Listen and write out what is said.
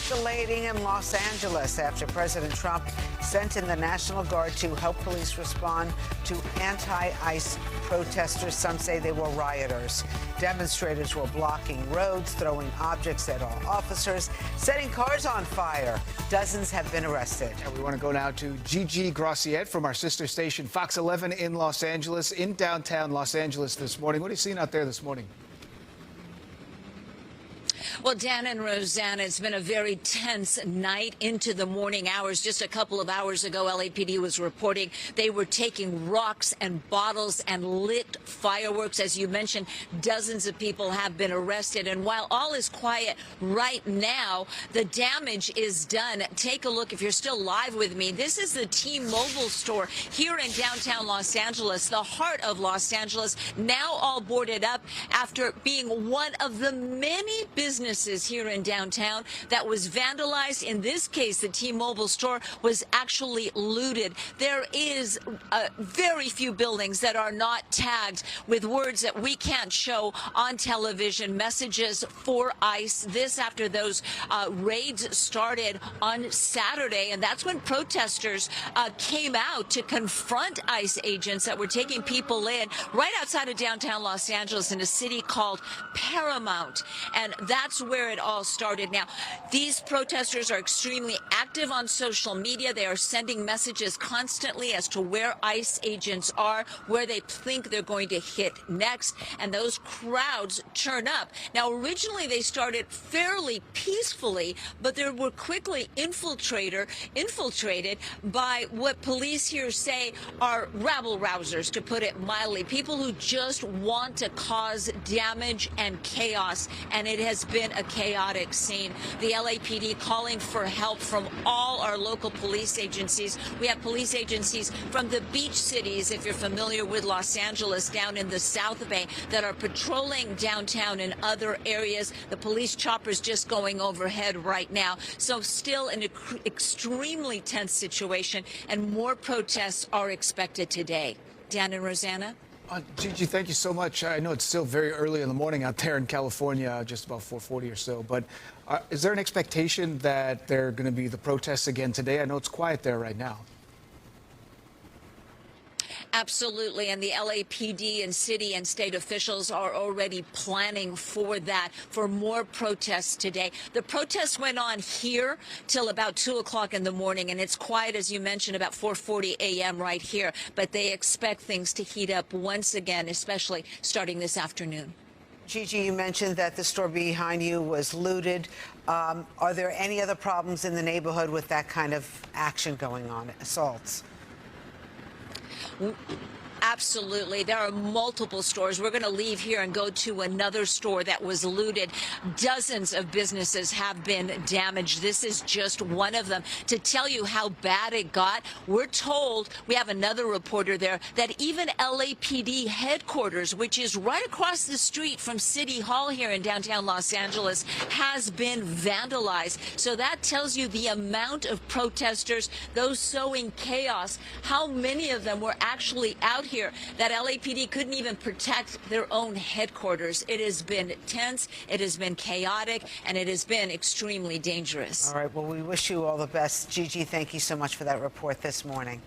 escalating in Los Angeles after President Trump sent in the National Guard to help police respond to anti-ICE protesters. Some say they were rioters. Demonstrators were blocking roads, throwing objects at all officers, setting cars on fire. Dozens have been arrested. And we want to go now to Gigi Graciette from our sister station Fox 11 in Los Angeles, in downtown Los Angeles this morning. What are you seeing out there this morning? Well, Dan and Rosanna, it's been a very tense night into the morning hours. Just a couple of hours ago, LAPD was reporting they were taking rocks and bottles and lit fireworks. As you mentioned, dozens of people have been arrested. And while all is quiet right now, the damage is done. Take a look. If you're still live with me, this is the T-Mobile store here in downtown Los Angeles, the heart of Los Angeles, now all boarded up after being one of the many businesses here in downtown that was vandalized. In this case, the T-Mobile store was actually looted. There is very few buildings that are not tagged with words that we can't show on television, messages for ICE. This after those raids started on Saturday, and that's when protesters came out to confront ICE agents that were taking people in right outside of downtown Los Angeles in a city called Paramount. And that's where it all started. Now, these protesters are extremely active on social media. They are sending messages constantly as to where ICE agents are, where they think they're going to hit next, and those crowds turn up. Now, originally they started fairly peacefully, but they were quickly infiltrated by what police here say are rabble-rousers, to put it mildly, people who just want to cause damage and chaos, and it has been a chaotic scene. The LAPD calling for help from all our local police agencies. We have police agencies from the beach cities, if you're familiar with Los Angeles, down in the South Bay, that are patrolling downtown and other areas. The police choppers just going overhead right now. So still an extremely tense situation, and more protests are expected today. Dan and Rosanna? Gigi, thank you so much. I know it's still very early in the morning out there in California, just about 4:40 or so, but is there an expectation that there are going to be the protests again today? I know it's quiet there right now. Absolutely, and the LAPD and city and state officials are already planning for that, for more protests today. The protests went on here till about 2 o'clock in the morning, and it's quiet, as you mentioned, about 4:40 a.m. right here. But they expect things to heat up once again, especially starting this afternoon. Gigi, you mentioned that the store behind you was looted. Are there any other problems in the neighborhood with that kind of action going on, assaults? Absolutely. There are multiple stores. We're going to leave here and go to another store that was looted. Dozens of businesses have been damaged. This is just one of them. To tell you how bad it got, we're told, we have another reporter there, that even LAPD headquarters, which is right across the street from City Hall here in downtown Los Angeles, has been vandalized. So that tells you the amount of protesters, those sowing chaos, how many of them were actually out here, that LAPD couldn't even protect their own headquarters. It has been tense, it has been chaotic, and it has been extremely dangerous. All right, well, we wish you all the best. Gigi, thank you so much for that report this morning.